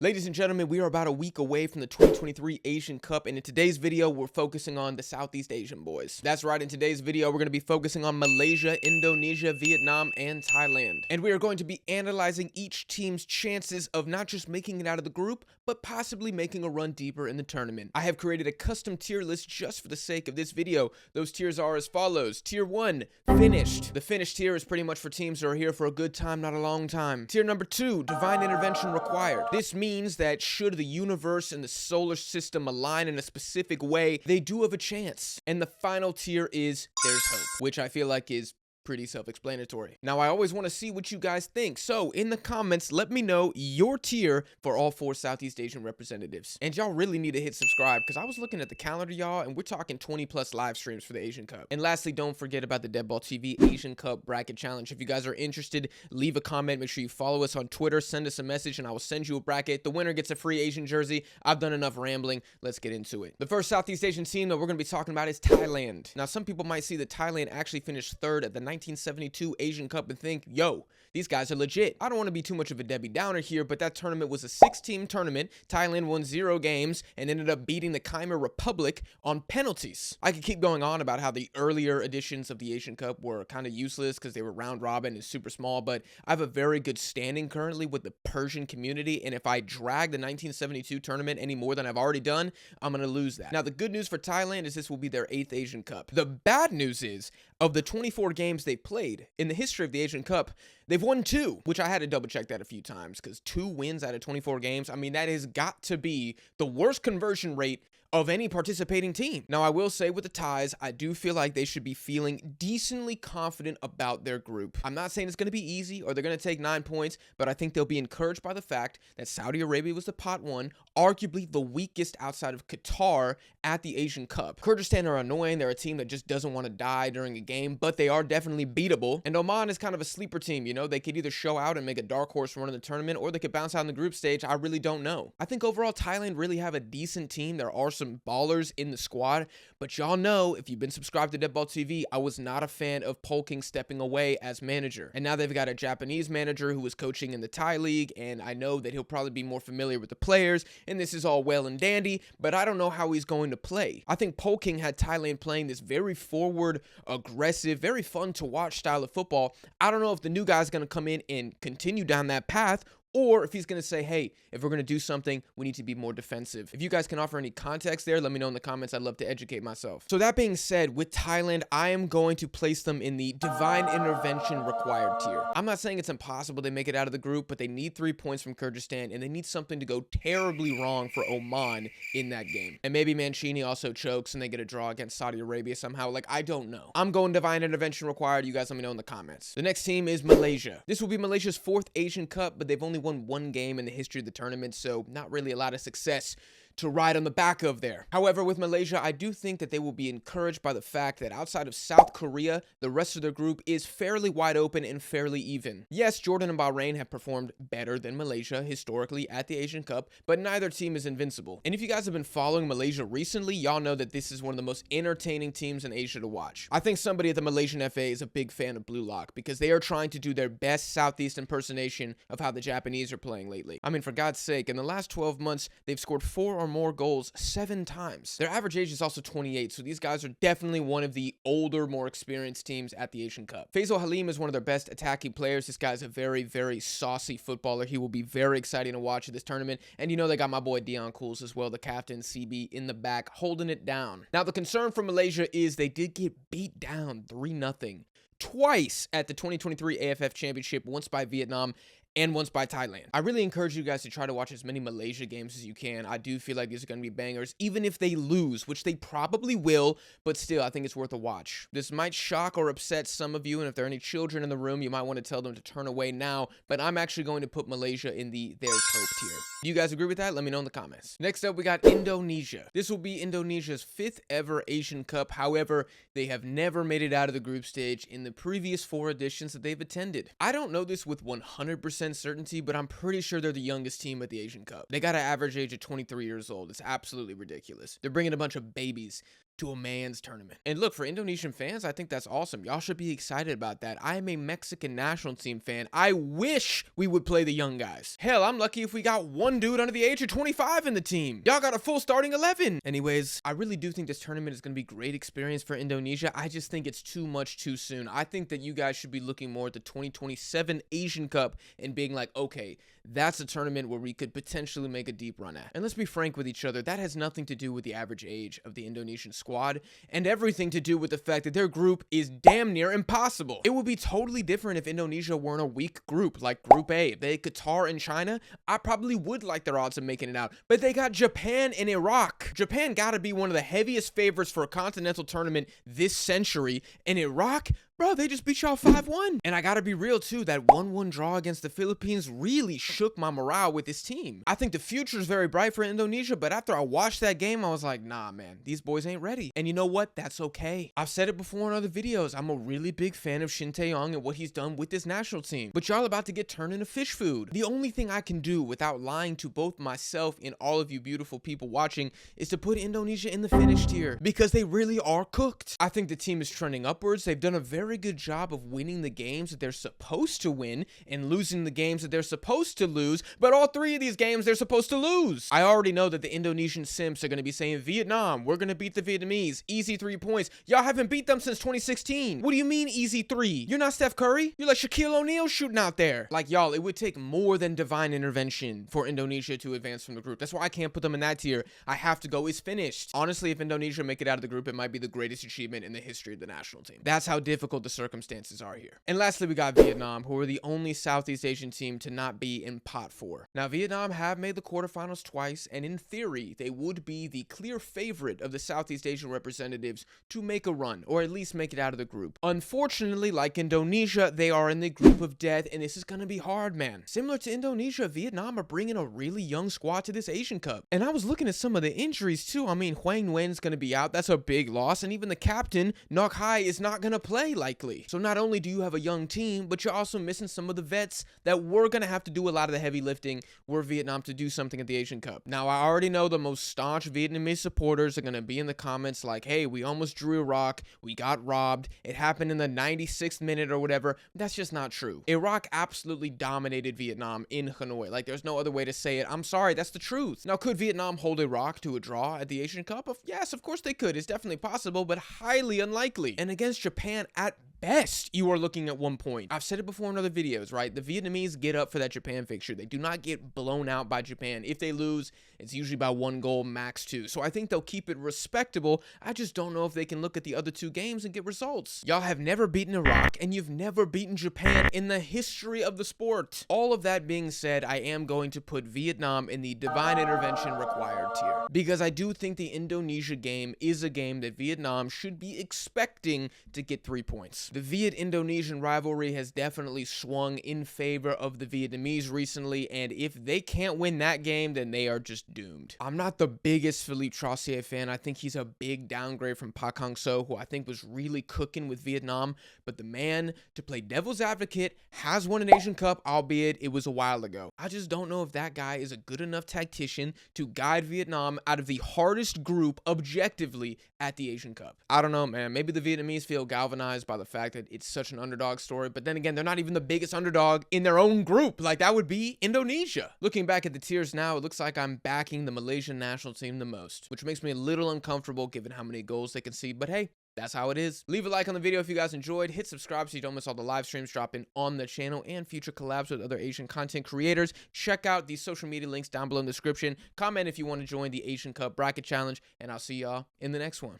Ladies and gentlemen, we are about a week away from the 2023 Asian Cup, and in today's video, we're focusing on the Southeast Asian boys. That's right, in today's video, we're going to be focusing on Malaysia, Indonesia, Vietnam, and Thailand. And we are going to be analyzing each team's chances of not just making it out of the group, but possibly making a run deeper in the tournament. I have created a custom tier list just for the sake of this video. Those tiers are as follows. Tier 1, finished. The finished tier is pretty much for teams that are here for a good time, not a long time. Tier number 2, divine intervention required. This means that should the universe and the solar system align in a specific way, they do have a chance. And the final tier is there's hope, which I feel like is pretty self-explanatory. Now, I always want to see what you guys think, so in the comments, let me know your tier for all 4 Southeast Asian representatives. And y'all really need to hit subscribe, because I was looking at the calendar, y'all, and we're talking 20+ live streams for the Asian Cup. And lastly, don't forget about the Deadball TV Asian Cup Bracket Challenge. If you guys are interested, leave a comment. Make sure you follow us on Twitter, send us a message, and I will send you a bracket. The winner gets a free Asian jersey. I've done enough rambling. Let's get into it. The first Southeast Asian team that we're going to be talking about is Thailand. Now, some people might see that Thailand actually finished 3rd at the 1972 Asian Cup and think, yo, these guys are legit. I don't want to be too much of a Debbie Downer here, but that tournament was a 6-team tournament. Thailand won 0 games and ended up beating the Khmer Republic on penalties. I could keep going on about how the earlier editions of the Asian Cup were kind of useless because they were round robin and super small, but I have a very good standing currently with the Persian community, and if I drag the 1972 tournament any more than I've already done, I'm going to lose that. Now, the good news for Thailand is this will be their 8th Asian Cup. The bad news is, of the 24 games they played in the history of the Asian Cup, they've won 2, which I had to double check that a few times, because 2 wins out of 24 games, I mean, that has got to be the worst conversion rate of any participating team. Now, I will say with the Thais, I do feel like they should be feeling decently confident about their group. I'm not saying it's going to be easy or they're going to take 9 points, but I think they'll be encouraged by the fact that Saudi Arabia was the pot 1, arguably the weakest outside of Qatar at the Asian Cup. Kyrgyzstan are annoying. They're a team that just doesn't want to die during a game, but they are definitely beatable. And Oman is kind of a sleeper team, you know? They could either show out and make a dark horse run in the tournament, or they could bounce out in the group stage. I really don't know. I think overall Thailand really have a decent team. There are some ballers in the squad, but y'all know, if you've been subscribed to Deadball TV, I was not a fan of Polking stepping away as manager. And now they've got a Japanese manager who is coaching in the Thai league, and I know that he'll probably be more familiar with the players, and this is all well and dandy, but I don't know how he's going to play. I think Polking had Thailand playing this very forward, aggressive, very fun to watch style of football. I don't know if the new guy's going to come in and continue down that path, or if he's going to say, hey, if we're going to do something, we need to be more defensive. If you guys can offer any context there, let me know in the comments. I'd love to educate myself. So that being said, with Thailand, I am going to place them in the divine intervention required tier. I'm not saying it's impossible they make it out of the group, but they need 3 points from Kyrgyzstan, and they need something to go terribly wrong for Oman in that game. And maybe Mancini also chokes and they get a draw against Saudi Arabia somehow. Like, I don't know. I'm going divine intervention required. You guys let me know in the comments. The next team is Malaysia. This will be Malaysia's 4th Asian Cup, but they've only won 1 game in the history of the tournament, so not really a lot of success to ride on the back of there. However, with Malaysia, I do think that they will be encouraged by the fact that outside of South Korea, the rest of their group is fairly wide open and fairly even. Yes, Jordan and Bahrain have performed better than Malaysia historically at the Asian Cup, but neither team is invincible. And if you guys have been following Malaysia recently, y'all know that this is one of the most entertaining teams in Asia to watch. I think somebody at the Malaysian FA is a big fan of Blue Lock because they are trying to do their best Southeast impersonation of how the Japanese are playing lately. I mean, for God's sake, in the last 12 months, they've scored 4 or more goals 7 times. Their average age is also 28, so these guys are definitely one of the older, more experienced teams at the Asian Cup. Faisal Halim is one of their best attacking players. This guy's a very, very saucy footballer. He will be very exciting to watch at this tournament. And you know they got my boy Dion Cools as well, the captain, CB, in the back, holding it down. Now, the concern for Malaysia is they did get beat down 3-0 twice at the 2023 AFF Championship, once by Vietnam and once by Thailand. I really encourage you guys to try to watch as many Malaysia games as you can. I do feel like these are going to be bangers, even if they lose, which they probably will, but still, I think it's worth a watch. This might shock or upset some of you, and if there are any children in the room, you might want to tell them to turn away now, but I'm actually going to put Malaysia in the there's hope tier. Do you guys agree with that? Let me know in the comments. Next up, we got Indonesia. This will be Indonesia's 5th ever Asian Cup. However, they have never made it out of the group stage in the previous 4 editions that they've attended. I don't know this with 100% certainty, but I'm pretty sure they're the youngest team at the Asian Cup. They got an average age of 23 years old. It's absolutely ridiculous. They're bringing a bunch of babies to a man's tournament. And look, for Indonesian fans, I think that's awesome. Y'all should be excited about that. I am a Mexican national team fan. I wish we would play the young guys. Hell, I'm lucky if we got one dude under the age of 25 in the team. Y'all got a full starting 11. Anyways, I really do think this tournament is going to be a great experience for Indonesia. I just think it's too much too soon. I think that you guys should be looking more at the 2027 Asian Cup and being like, okay, that's a tournament where we could potentially make a deep run at. And let's be frank with each other, that has nothing to do with the average age of the Indonesian squad and everything to do with the fact that their group is damn near impossible. It would be totally different if Indonesia weren't a weak group like Group A. If they had Qatar and China, I probably would like their odds of making it out. But they got Japan and Iraq. Japan gotta be one of the heaviest favorites for a continental tournament this century. And Iraq, bro, they just beat y'all 5-1. And I gotta be real too, that 1-1 draw against the Philippines really shook my morale with this team. I think the future is very bright for Indonesia, but after I watched that game, I was like, nah, man, these boys ain't ready. And you know what? That's okay. I've said it before in other videos. I'm a really big fan of Shin Tae-yong and what he's done with this national team. But y'all about to get turned into fish food. The only thing I can do without lying to both myself and all of you beautiful people watching is to put Indonesia in the finish tier because they really are cooked. I think the team is trending upwards. They've done a very good job of winning the games that they're supposed to win and losing the games that they're supposed to lose, but all three of these games they're supposed to lose. I already know that the Indonesian simps are going to be saying, Vietnam, we're going to beat the Vietnamese. Easy 3 points. Y'all haven't beat them since 2016. What do you mean easy 3? You're not Steph Curry. You're like Shaquille O'Neal shooting out there. Like, y'all, it would take more than divine intervention for Indonesia to advance from the group. That's why I can't put them in that tier. I have to go is finished. Honestly, if Indonesia make it out of the group, it might be the greatest achievement in the history of the national team. That's how difficult the circumstances are here. And lastly, we got Vietnam, who are the only Southeast Asian team to not be in pot 4. Now, Vietnam have made the quarterfinals twice, and in theory, they would be the clear favorite of the Southeast Asian representatives to make a run, or at least make it out of the group. Unfortunately, like Indonesia, they are in the group of death, and this is going to be hard, man. Similar to Indonesia, Vietnam are bringing a really young squad to this Asian Cup. And I was looking at some of the injuries, too. I mean, Huang Nguyen's going to be out. That's a big loss. And even the captain, Nok Hai, is not going to play, likely. So not only do you have a young team, but you're also missing some of the vets that were going to have to do a lot of the heavy lifting were Vietnam to do something at the Asian Cup. Now, I already know the most staunch Vietnamese supporters are going to be in the comments like, hey, we almost drew Iraq. We got robbed. It happened in the 96th minute or whatever. That's just not true. Iraq absolutely dominated Vietnam in Hanoi. Like, there's no other way to say it. I'm sorry, that's the truth. Now, could Vietnam hold Iraq to a draw at the Asian Cup? Yes, of course they could. It's definitely possible, but highly unlikely. And against Japan at best, you are looking at 1 point. I've said it before in other videos, right? The Vietnamese get up for that Japan fixture. They do not get blown out by Japan. If they lose, it's usually by 1 goal, max 2. So I think they'll keep it respectable. I just don't know if they can look at the other 2 games and get results. Y'all have never beaten Iraq, and you've never beaten Japan in the history of the sport. All of that being said, I am going to put Vietnam in the divine intervention required tier, because I do think the Indonesia game is a game that Vietnam should be expecting to get 3 points. The Viet-Indonesian rivalry has definitely swung in favor of the Vietnamese recently, and if they can't win that game, then they are just doomed. I'm not the biggest Philippe Troussier fan. I think he's a big downgrade from Park Hang-seo, who I think was really cooking with Vietnam, but the man, to play devil's advocate, has won an Asian Cup, albeit it was a while ago. I just don't know if that guy is a good enough tactician to guide Vietnam out of the hardest group objectively at the Asian Cup. I don't know, man. Maybe the Vietnamese feel galvanized by the fact that it's such an underdog story, but then again, they're not even the biggest underdog in their own group. Like, that would be Indonesia. Looking back at the tiers now, it looks like I'm backing the Malaysian national team the most, which makes me a little uncomfortable given how many goals they concede, but hey, that's how it is. Leave a like on the video if you guys enjoyed. Hit subscribe so you don't miss all the live streams dropping on the channel and future collabs with other Asian content creators. Check out the social media links down below in the description. Comment if you want to join the Asian Cup Bracket Challenge, and I'll see y'all in the next one.